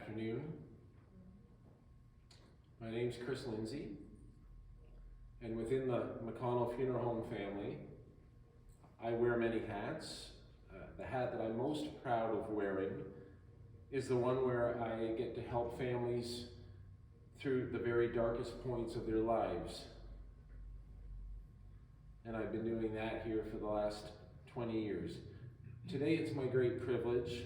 afternoon. My name's Chris Lindsay, and within the McConnell Funeral Home family, I wear many hats. The hat that I'm most proud of wearing is the one where I get to help families through the very darkest points of their lives. And I've been doing that here for the last 20 years. Today it's my great privilege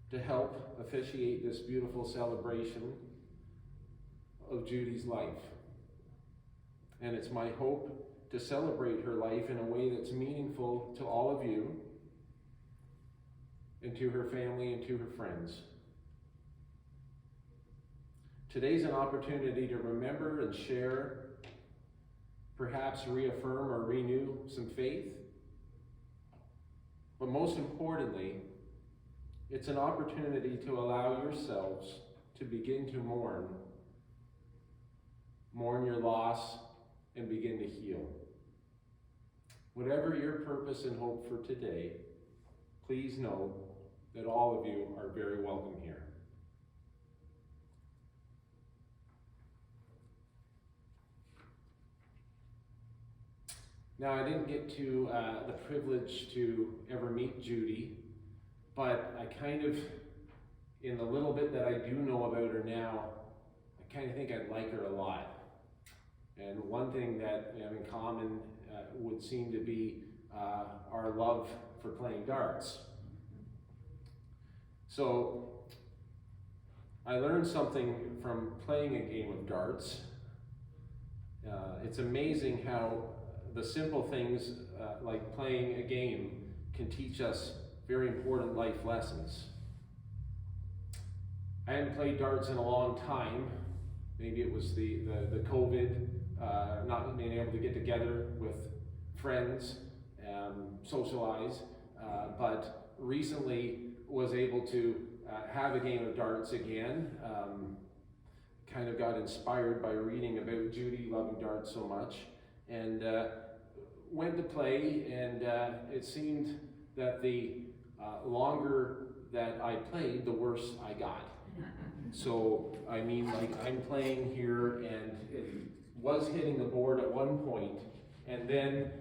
to help officiate this beautiful celebration of Judy's life. And it's my hope to celebrate her life in a way that's meaningful to all of you, and to her family and to her friends. Today's an opportunity to remember and share, perhaps reaffirm or renew some faith. But most importantly, it's an opportunity to allow yourselves to begin to mourn your loss, and begin to heal. Whatever your purpose and hope for today, please know that all of you are very welcome here. Now, I didn't get to the privilege to ever meet Judy, but I kind of, in the little bit that I do know about her now, I kind of think I'd like her a lot. And one thing that we have in common would seem to be our love for playing darts. So I learned something from playing a game of darts. It's amazing how the simple things like playing a game can teach us very important life lessons. I hadn't played darts in a long time. Maybe it was the COVID, not being able to get together with friends, socialize, but recently was able to have a game of darts again. Kind of got inspired by reading about Judy loving darts so much, and went to play, and it seemed that the longer that I played, the worse I got. So, I mean, like, I'm playing here, and it was hitting the board at one point, and then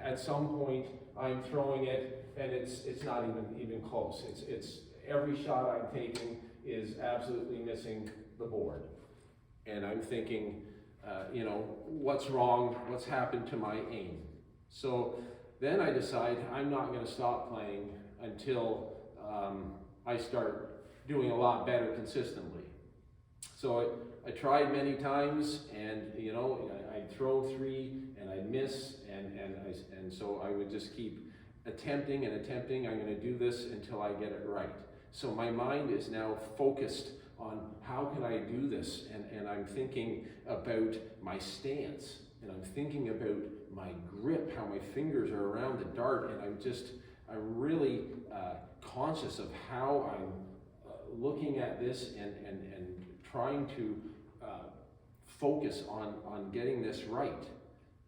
at some point I'm throwing it, and it's not even close. It's every shot I'm taking is absolutely missing the board, and I'm thinking, what's wrong? What's happened to my aim? So then I decide I'm not going to stop playing until I start doing a lot better consistently. So I tried many times, and I'd throw three and I'd miss, and so I would just keep attempting and attempting. I'm going to do this until I get it right. So my mind is now focused on how can I do this, and I'm thinking about my stance, and I'm thinking about my grip, how my fingers are around the dart, and I'm really conscious of how I'm looking at this and trying to focus on getting this right.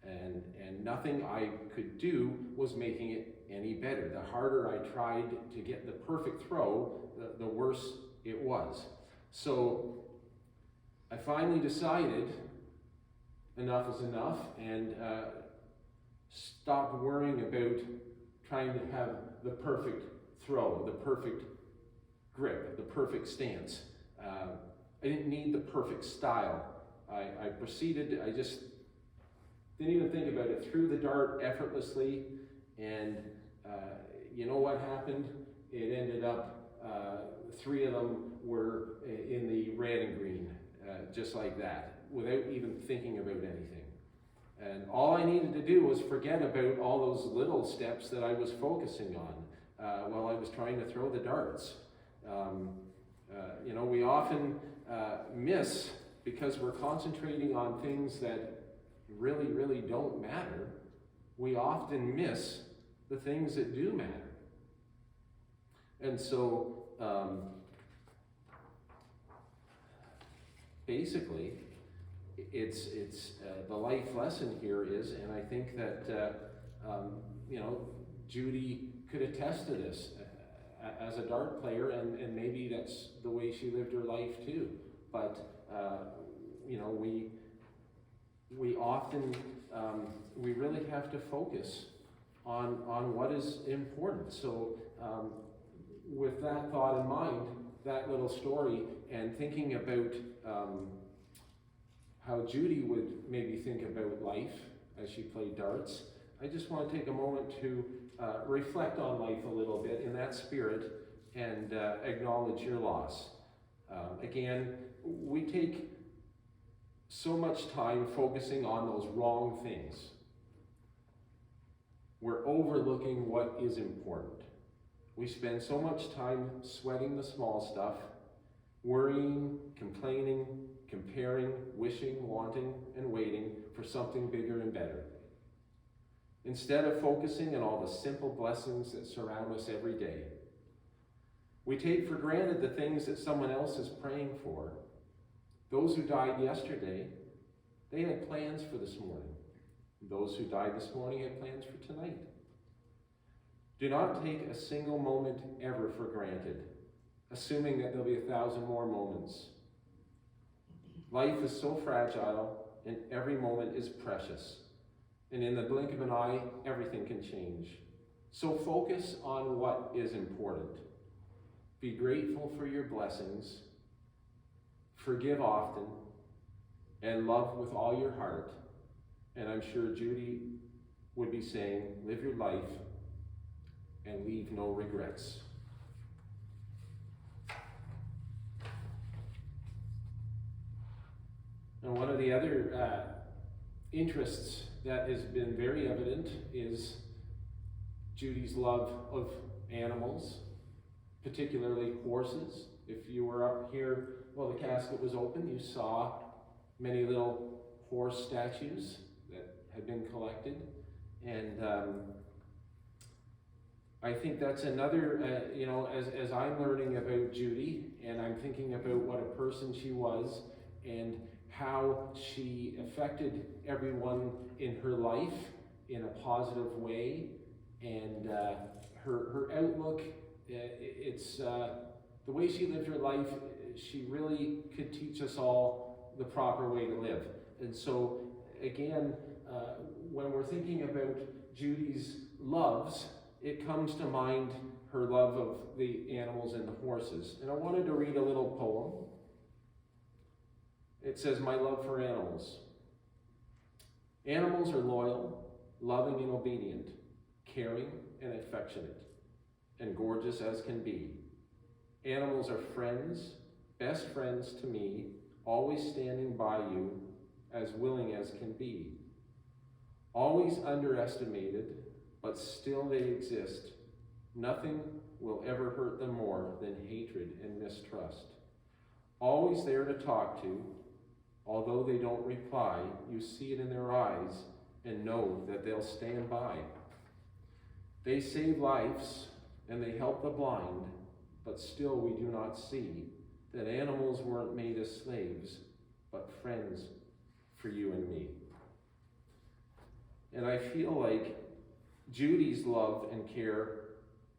And nothing I could do was making it any better. The harder I tried to get the perfect throw, the worse it was. So I finally decided enough is enough, and stopped worrying about trying to have the perfect throw, the perfect grip, the perfect stance. I didn't need the perfect style. I proceeded, I just didn't even think about it, threw the dart effortlessly, and you know what happened? It ended up, three of them were in the red and green, just like that, without even thinking about anything. And all I needed to do was forget about all those little steps that I was focusing on while I was trying to throw the darts. We often miss, because we're concentrating on things that really, really don't matter. We often miss the things that do matter. And so, basically, it's the life lesson here is, and I think that Judy could attest to this. as a dart player, and maybe that's the way she lived her life too. But we often we really have to focus on what is important. So with that thought in mind, that little story, and thinking about how Judy would maybe think about life as she played darts, I just want to take a moment to reflect on life a little bit in that spirit and acknowledge your loss. Again, we take so much time focusing on those wrong things. We're overlooking what is important. We spend so much time sweating the small stuff, worrying, complaining, comparing, wishing, wanting, and waiting for something bigger and better. Instead of focusing on all the simple blessings that surround us every day, we take for granted the things that someone else is praying for. Those who died yesterday, they had plans for this morning. Those who died this morning had plans for tonight. Do not take a single moment ever for granted, assuming that there'll be 1,000 more moments. Life is so fragile, and every moment is precious. And in the blink of an eye, everything can change. So focus on what is important. Be grateful for your blessings. Forgive often. And love with all your heart. And I'm sure Judy would be saying, live your life and leave no regrets. And one of the other interests that has been very evident is Judy's love of animals, particularly horses. If you were up here while the casket was open, you saw many little horse statues that had been collected. And I think that's another, as I'm learning about Judy, and I'm thinking about what a person she was, and how she affected everyone in her life in a positive way, and her outlook, it's the way she lived her life, she really could teach us all the proper way to live. And so again, when we're thinking about Judy's loves, it comes to mind her love of the animals and the horses. And I wanted to read a little poem. It says, "My love for animals. Animals are loyal, loving and obedient, caring and affectionate, and gorgeous as can be. Animals are friends, best friends to me, always standing by you, as willing as can be. Always underestimated, but still they exist. Nothing will ever hurt them more than hatred and mistrust. Always there to talk to, although they don't reply, you see it in their eyes and know that they'll stand by. They save lives and they help the blind, but still we do not see that animals weren't made as slaves, but friends for you and me." And I feel like Judy's love and care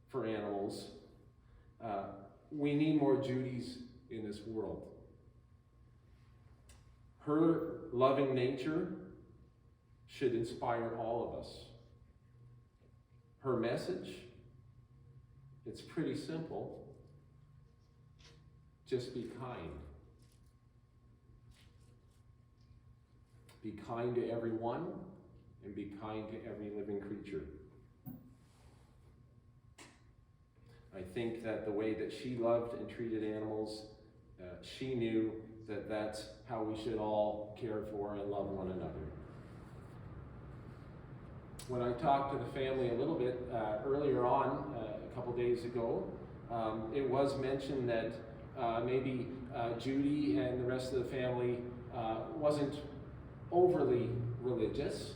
for animals, we need more Judys in this world. Her loving nature should inspire all of us. Her message, it's pretty simple. Just be kind. Be kind to everyone, and be kind to every living creature. I think that the way that she loved and treated animals, she knew that that's how we should all care for and love one another. When I talked to the family a little bit earlier on, a couple days ago, it was mentioned that maybe Judy and the rest of the family wasn't overly religious.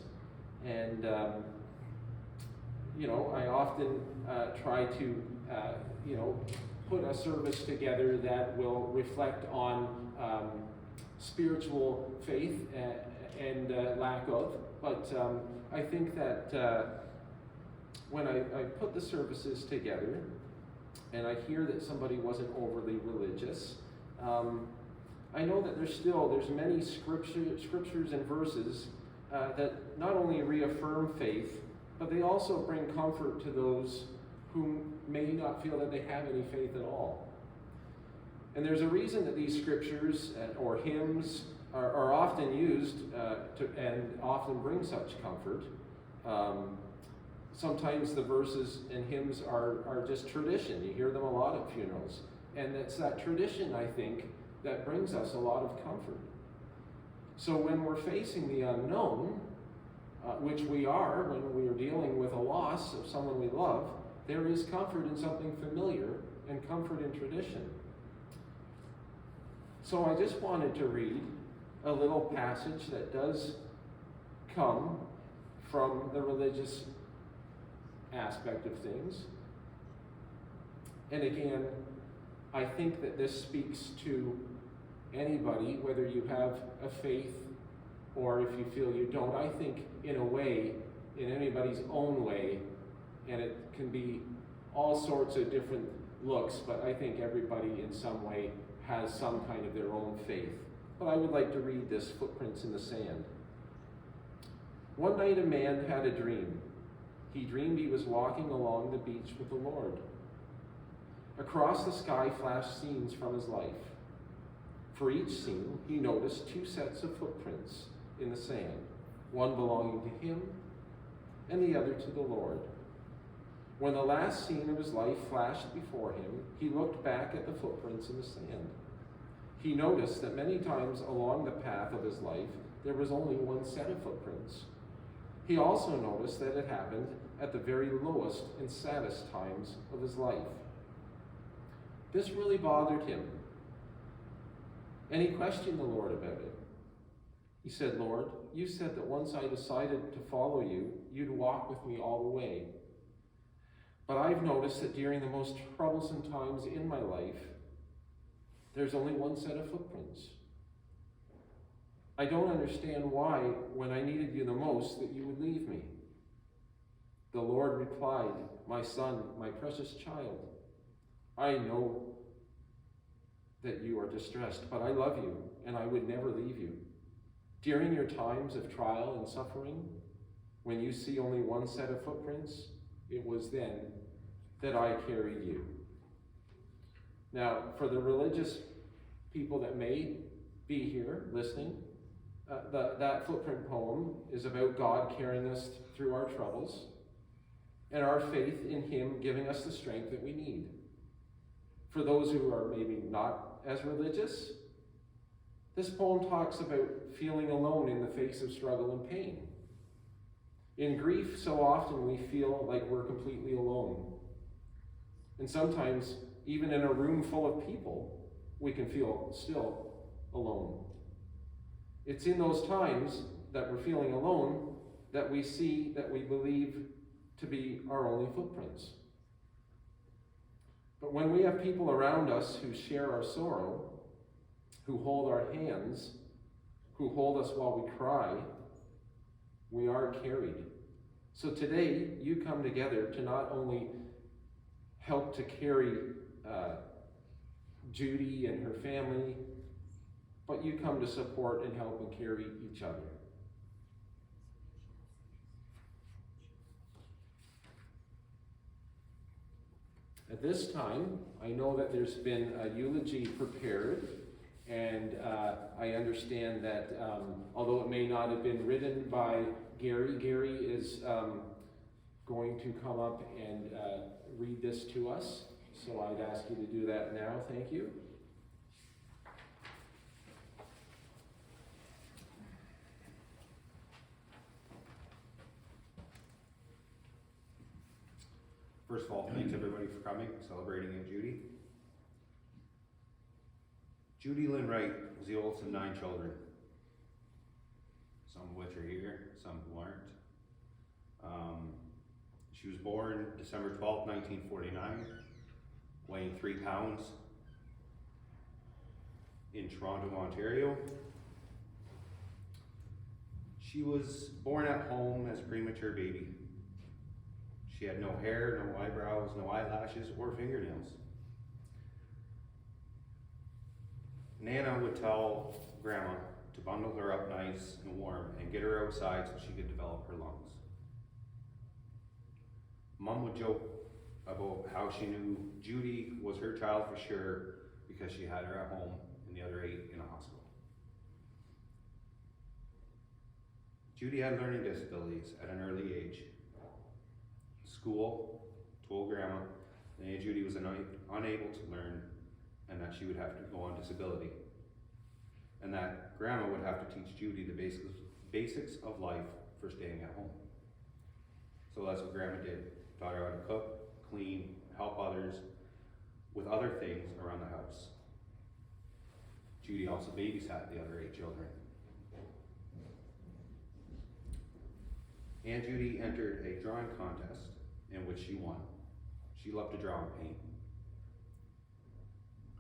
And, I often try to, put a service together that will reflect on spiritual faith and lack of. But I think that when I put the services together, and I hear that somebody wasn't overly religious. I know that there's many scriptures and verses that not only reaffirm faith, but they also bring comfort to those who may not feel that they have any faith at all. And there's a reason that these scriptures or hymns are often used and often bring such comfort. Sometimes the verses and hymns are just tradition. You hear them a lot at funerals. And it's that tradition, I think, that brings us a lot of comfort. So when we're facing the unknown, which we are when we are dealing with a loss of someone we love, there is comfort in something familiar and comfort in tradition. So I just wanted to read a little passage that does come from the religious aspect of things. And again, I think that this speaks to anybody, whether you have a faith or if you feel you don't. I think in a way, in anybody's own way, and it can be all sorts of different looks, but I think everybody in some way has some kind of their own faith. But I would like to read this, Footprints in the Sand. One night a man had a dream. He dreamed he was walking along the beach with the Lord. Across the sky flashed scenes from his life. For each scene, he noticed two sets of footprints in the sand, one belonging to him and the other to the Lord. When the last scene of his life flashed before him, he looked back at the footprints in the sand. He noticed that many times along the path of his life, there was only one set of footprints. He also noticed that it happened at the very lowest and saddest times of his life. This really bothered him, and he questioned the Lord about it. He said, "Lord, you said that once I decided to follow you, you'd walk with me all the way. But I've noticed that during the most troublesome times in my life, there's only one set of footprints. I don't understand why, when I needed you the most, that you would leave me." The Lord replied, "My son, my precious child, I know that you are distressed, but I love you, and I would never leave you. During your times of trial and suffering, when you see only one set of footprints, it was then that I carried you." Now, for the religious people that may be here listening, that footprint poem is about God carrying us through our troubles and our faith in Him giving us the strength that we need. For those who are maybe not as religious, this poem talks about feeling alone in the face of struggle and pain. In grief, so often we feel like we're completely alone. And sometimes, even in a room full of people, we can feel still alone. It's in those times that we're feeling alone that we see that we believe to be our only footprints. But when we have people around us who share our sorrow, who hold our hands, who hold us while we cry, we are carried. So today, you come together to not only help to carry Judy and her family, but you come to support and help and carry each other. At this time, I know that there's been a eulogy prepared, and I understand that although it may not have been written by Gary is going to come up and read this to us. So I'd ask you to do that now. Thank you. First of all, thanks everybody for coming, celebrating Aunt Judy. Judy Lynn Wright was the oldest of 9 children, some of which are here, some who aren't. She was born December 12, 1949, weighing 3 pounds in Toronto, Ontario. She was born at home as a premature baby. She had no hair, no eyebrows, no eyelashes, or fingernails. Nana would tell Grandma to bundle her up nice and warm and get her outside so she could develop her lungs. Mom would joke about how she knew Judy was her child for sure because she had her at home and the other 8 in a hospital. Judy had learning disabilities at an early age. School told Grandma that Aunt Judy was unable to learn and that she would have to go on disability, and that Grandma would have to teach Judy the basics of life for staying at home. So that's what Grandma did. Taught her how to cook, clean, help others with other things around the house. Judy also babysat the other 8 children. Aunt Judy entered a drawing contest in which she won. She loved to draw and paint.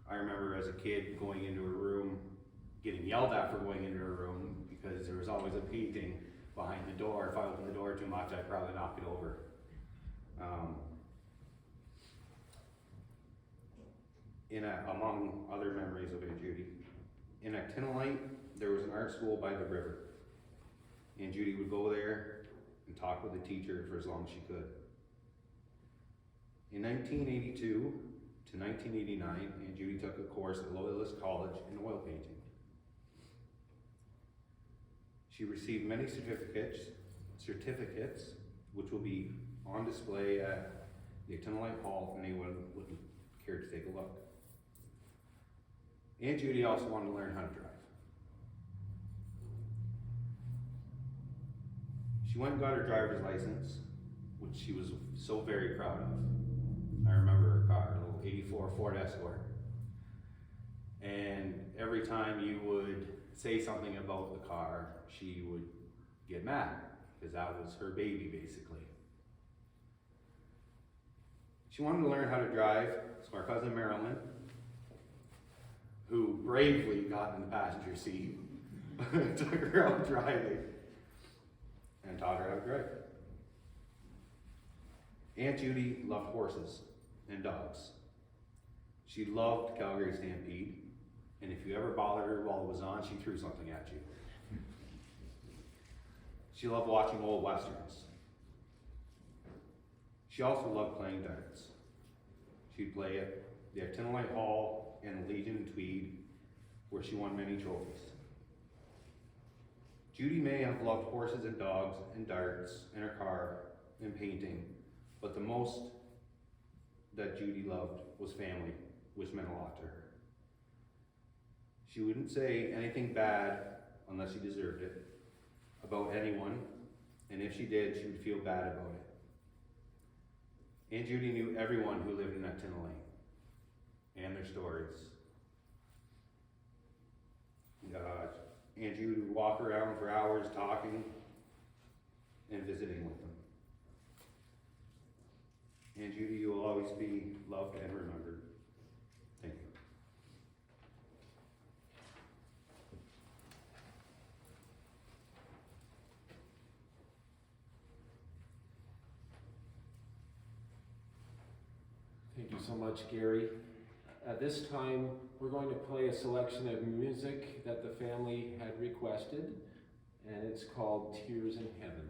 I remember as a kid going into her room, getting yelled at for going into her room because there was always a painting behind the door. If I opened the door too much, I'd probably knock it over. Among other memories of Aunt Judy, in Actinolite, there was an art school by the river. Aunt Judy would go there and talk with the teacher for as long as she could. In 1982 to 1989, Aunt Judy took a course at Loyalist College in oil painting. She received many certificates, which will be on display at the Actinolite Hall if anyone would care to take a look. Aunt Judy also wanted to learn how to drive. She went and got her driver's license, which she was so very proud of. I remember her car, a little 84 Ford Escort. And every time you would say something about the car, she would get mad, because that was her baby, basically. She wanted to learn how to drive, so our cousin Marilyn, who bravely got in the passenger seat, took her out driving, and taught her how to drive. Aunt Judy loved horses and dogs. She loved Calgary Stampede, and if you ever bothered her while it was on, she threw something at you. She loved watching old westerns. She also loved playing darts. She'd play at the Actinolite Hall and the Legion in Tweed, where she won many trophies. Judy may have loved horses and dogs and darts and her car and painting, but the most that Judy loved was family, which meant a lot to her. She wouldn't say anything bad unless she deserved it about anyone, and if she did, she would feel bad about it. Aunt Judy knew everyone who lived in Actinolite and their stories. Aunt Judy would walk around for hours talking and visiting with them. Aunt Judy, you will always be loved and remembered. Thank you. Thank you so much, Gary. At this time, we're going to play a selection of music that the family had requested, and it's called Tears in Heaven.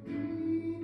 Be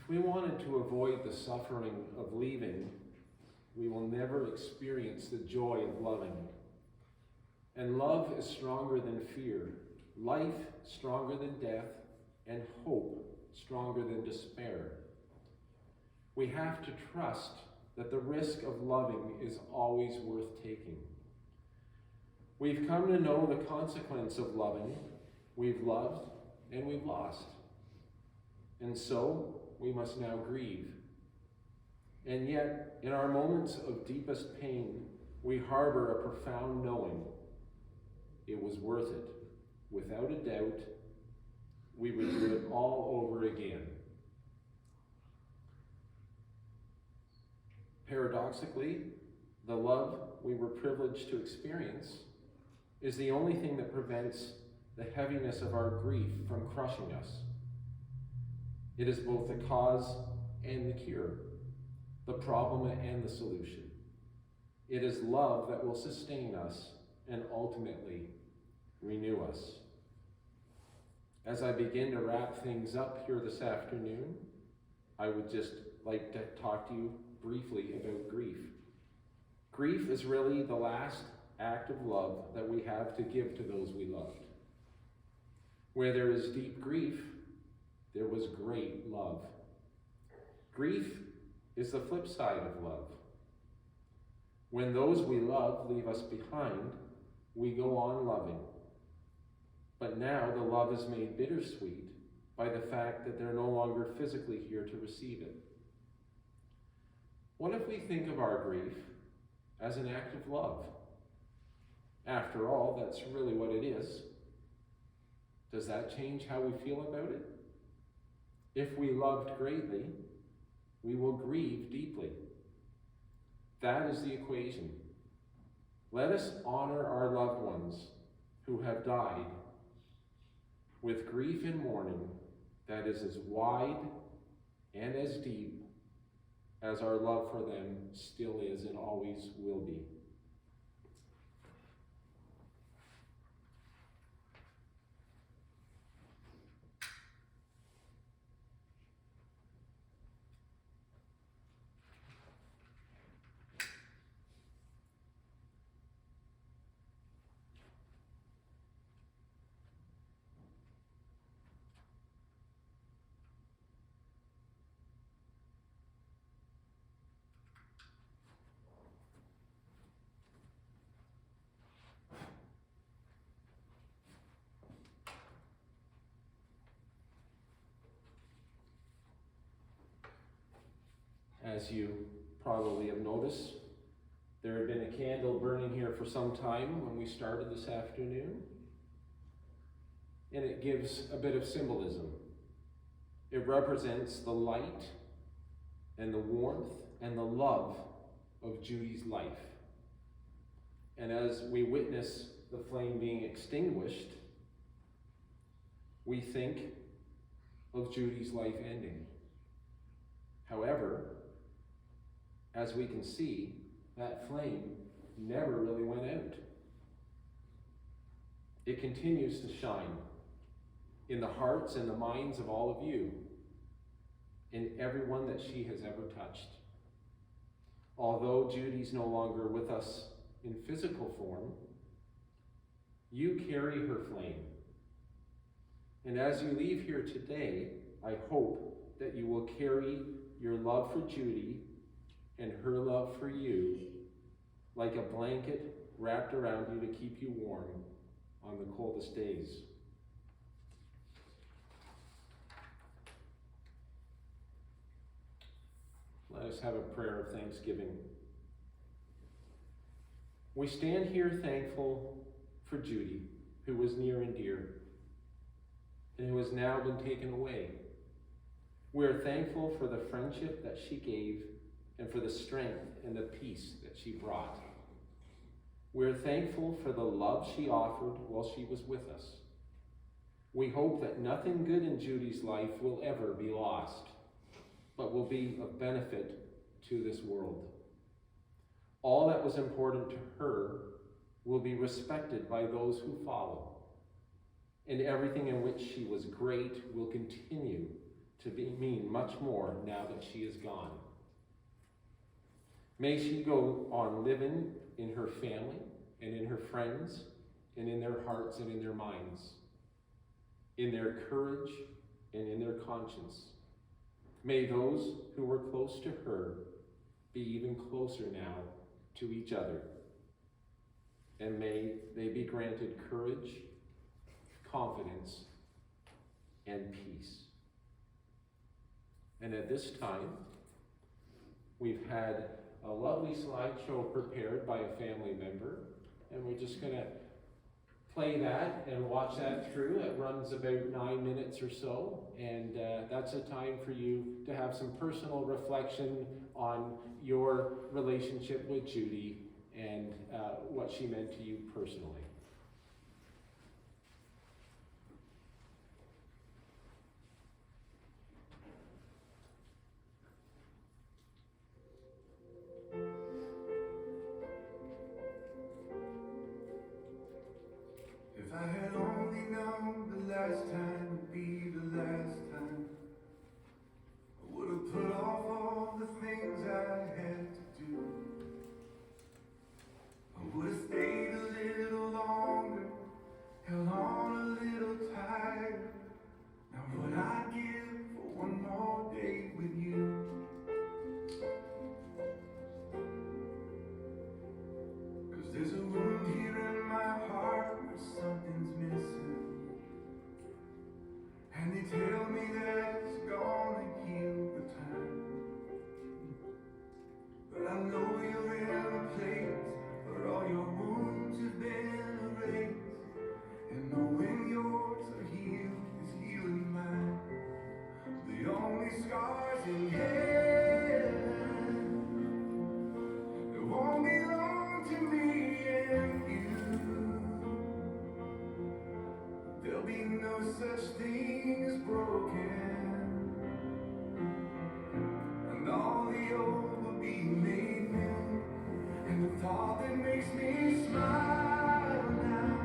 If we wanted to avoid the suffering of leaving, we will never experience the joy of loving. And love is stronger than fear, life stronger than death, and hope stronger than despair. We have to trust that the risk of loving is always worth taking. We've come to know the consequence of loving. We've loved and we've lost. And so we must now grieve. And yet, in our moments of deepest pain, we harbor a profound knowing. It was worth it. Without a doubt, we would do it all over again. Paradoxically, the love we were privileged to experience is the only thing that prevents the heaviness of our grief from crushing us. It is both the cause and the cure, the problem and the solution. It is love that will sustain us and ultimately renew us. As I begin to wrap things up here this afternoon, I would just like to talk to you briefly about grief. Grief is really the last act of love that we have to give to those we loved. Where there is deep grief, there was great love. Grief is the flip side of love. When those we love leave us behind, we go on loving. But now the love is made bittersweet by the fact that they're no longer physically here to receive it. What if we think of our grief as an act of love? After all, that's really what it is. Does that change how we feel about it? If we loved greatly, we will grieve deeply. That is the equation. Let us honor our loved ones who have died with grief and mourning that is as wide and as deep as our love for them still is and always will be. As you probably have noticed, there had been a candle burning here for some time when we started this afternoon, and it gives a bit of symbolism. It represents the light and the warmth and the love of Judy's life. And as we witness the flame being extinguished, we think of Judy's life ending. However, as we can see, that flame never really went out. It continues to shine in the hearts and the minds of all of you, in everyone that she has ever touched. Although Judy's no longer with us in physical form, you carry her flame. And as you leave here today, I hope that you will carry your love for Judy and her love for you like a blanket wrapped around you to keep you warm on the coldest days. Let us have a prayer of thanksgiving. We stand here thankful for Judy, who was near and dear, and who has now been taken away. We are thankful for the friendship that she gave and for the strength and the peace that she brought. We are thankful for the love she offered while she was with us. We hope that nothing good in Judy's life will ever be lost, but will be of benefit to this world. All that was important to her will be respected by those who follow, and everything in which she was great will continue mean much more now that she is gone. May she go on living in her family and in her friends and in their hearts and in their minds, in their courage and in their conscience. May those who were close to her be even closer now to each other. And may they be granted courage, confidence, and peace. And at this time, we've had a lovely slideshow prepared by a family member, and we're just going to play that and watch that through. It runs about 9 minutes or so, and that's a time for you to have some personal reflection on your relationship with Judy and what she meant to you personally. If I had only known the last time would be the last time, I would have put off all the things I had to do. I would have stayed a little longer, held on a little tighter. Now what I give for one more day with you. 'Cause there's a wound here in my heart where something's missing, and they tell me that it's gonna heal with time. But I know you're in a place where all your wounds have been erased, and knowing yours are healed is healing mine. The only scars in heaven, it won't belong to me and you. There'll be no such thing as broken, and all the old will be made new. And the thought that makes me smile now,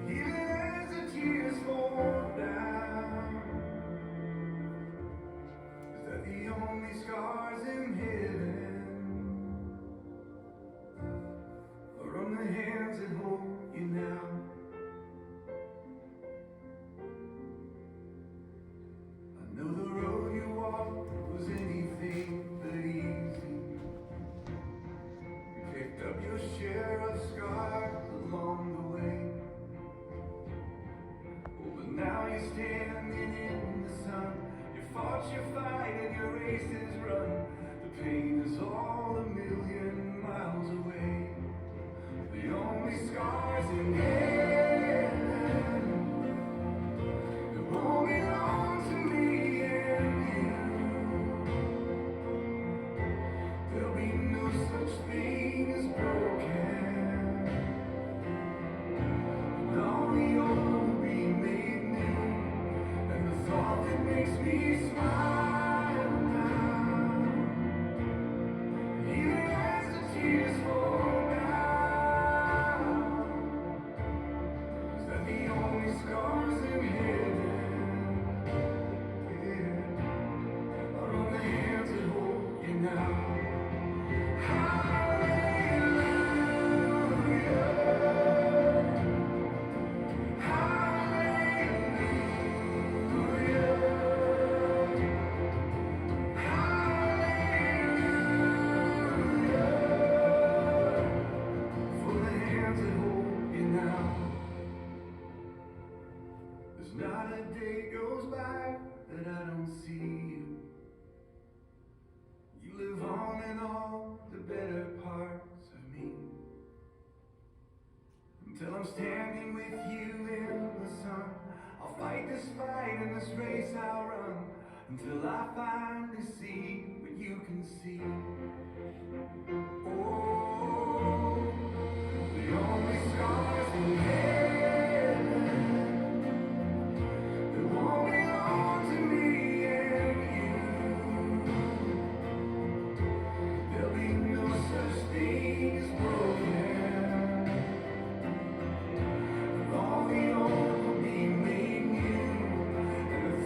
even as the tears fall down, is that the only scars in heaven are on the hands that hold you now. I know the road you walked was anything but easy. You picked up your share of scars along the way. Oh, but now you're standing in the sun. You fought your fight and your race is run. The pain is all a million miles away. The only scars in heaven, it won't belong to me and you. There'll be no such thing as broken, and all the old will be made new. And the thought that makes me smile now, even as the tears fall down, is that the only scars in heaven, yeah, are on the hands that hold you now. There's not a day goes by that I don't see you. You live on in all the better parts of me. Until I'm standing with you in the sun, I'll fight this fight and this race I'll run, until I finally see what you can see. Oh, the only scars in heaven, they won't belong to me and you. There'll be no such thing as broken, and all the old will be made new. And the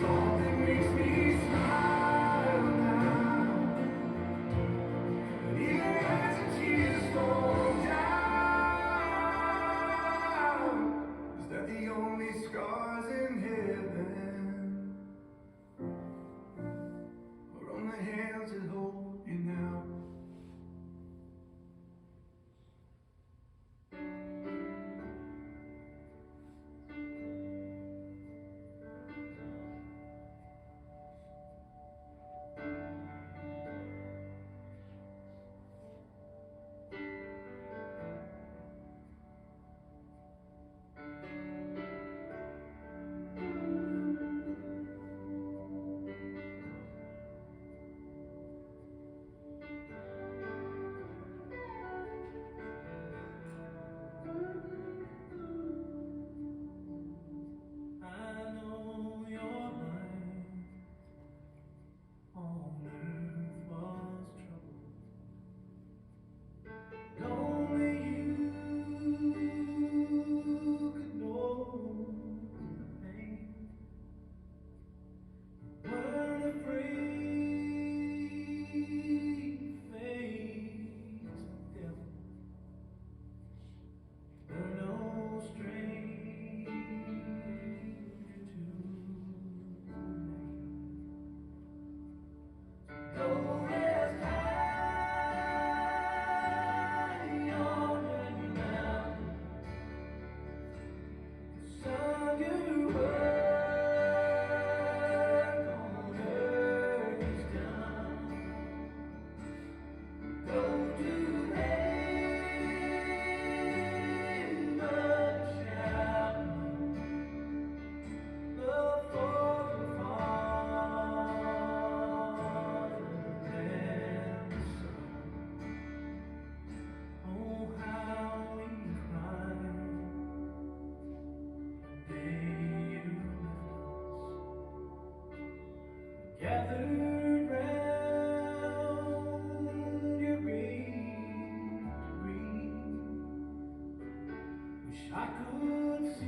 I could see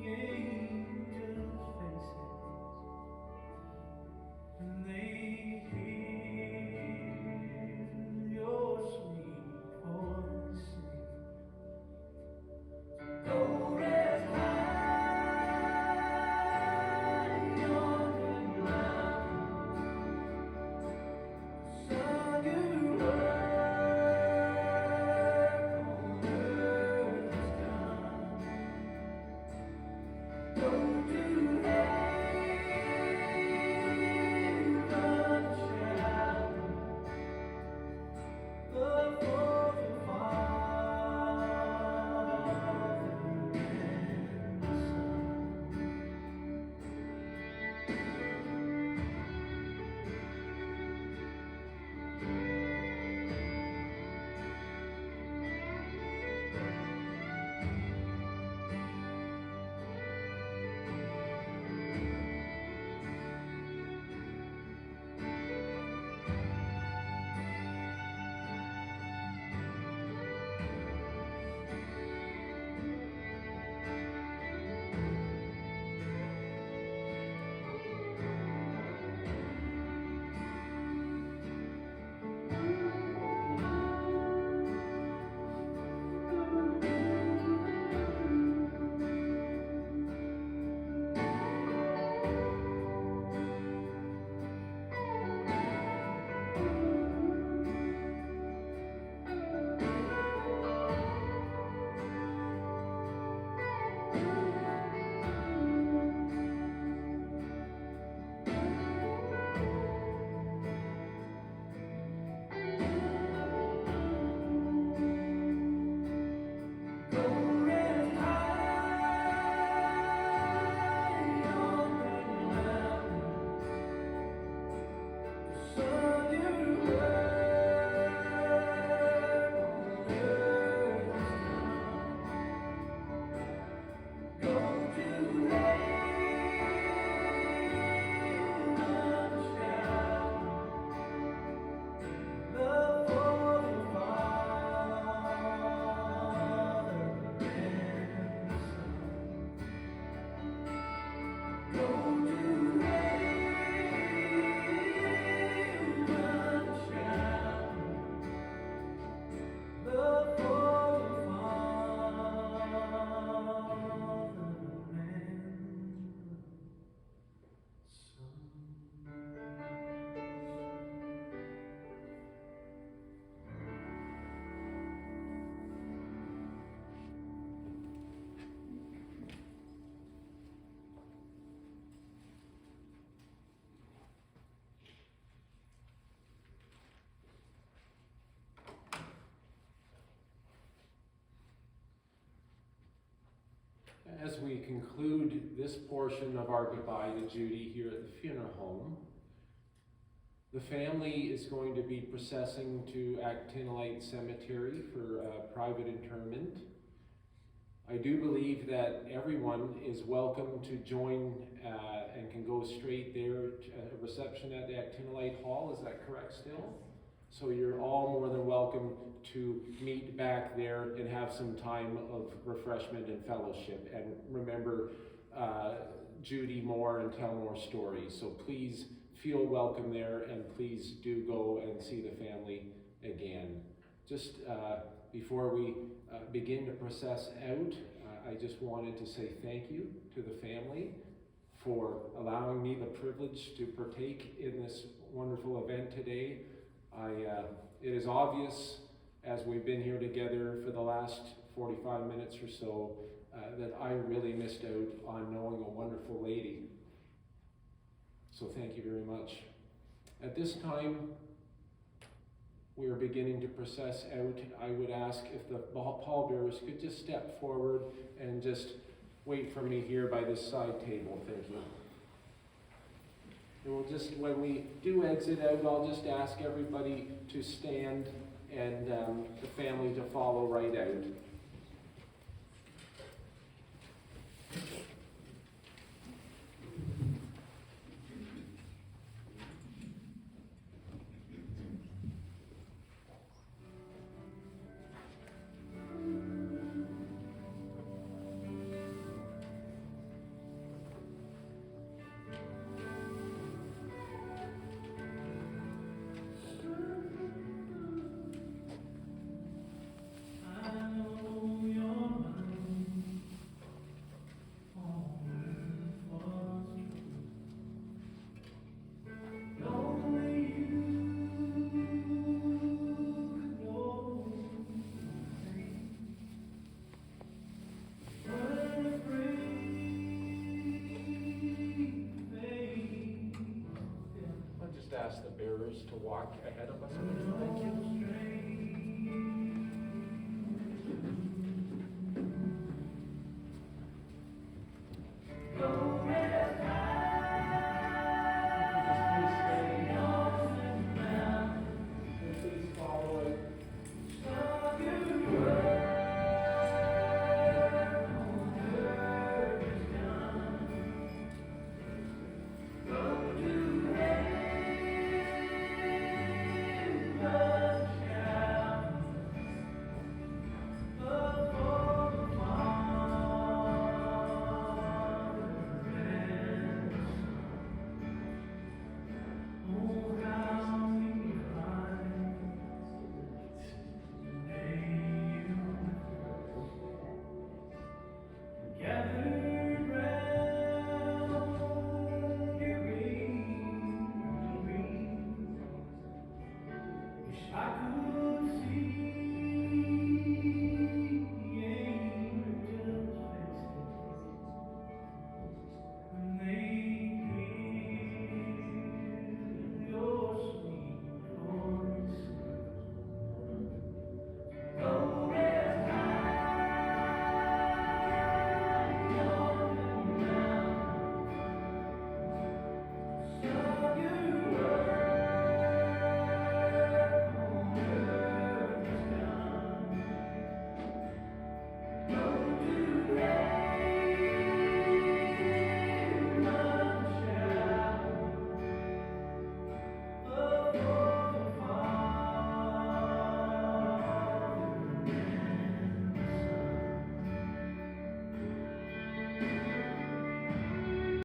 angels' faces, and they hear your sweet voice sing. Go rest high yonder mountain, sun you work on earth is done. Go to heaven, shout love for the Father and the Son. Go rest high yonder mountain, the sun you work on earth is done. Go to heaven, shout love for the Father and the Son. Go to heaven, shout love for the Father and the Son. As we conclude this portion of our goodbye to Judy here at the funeral home, the family is going to be processing to Actinolite Cemetery for private interment. I do believe that everyone is welcome to join and can go straight there to a reception at the Actinolite Hall. Is that correct still? So you're all more than welcome to meet back there and have some time of refreshment and fellowship. And remember Judy more and tell more stories. So please feel welcome there, and please do go and see the family again. Just before we begin to process out, I just wanted to say thank you to the family for allowing me the privilege to partake in this wonderful event today. It is obvious, as we've been here together for the last 45 minutes or so, that I really missed out on knowing a wonderful lady. So thank you very much. At this time, we are beginning to process out. I would ask if the pallbearers could just step forward and just wait for me here by this side table. Thank you. And we'll just, when we do exit out, I'll just ask everybody to stand and the family to follow right out. hours to walk ahead of us. What do you think?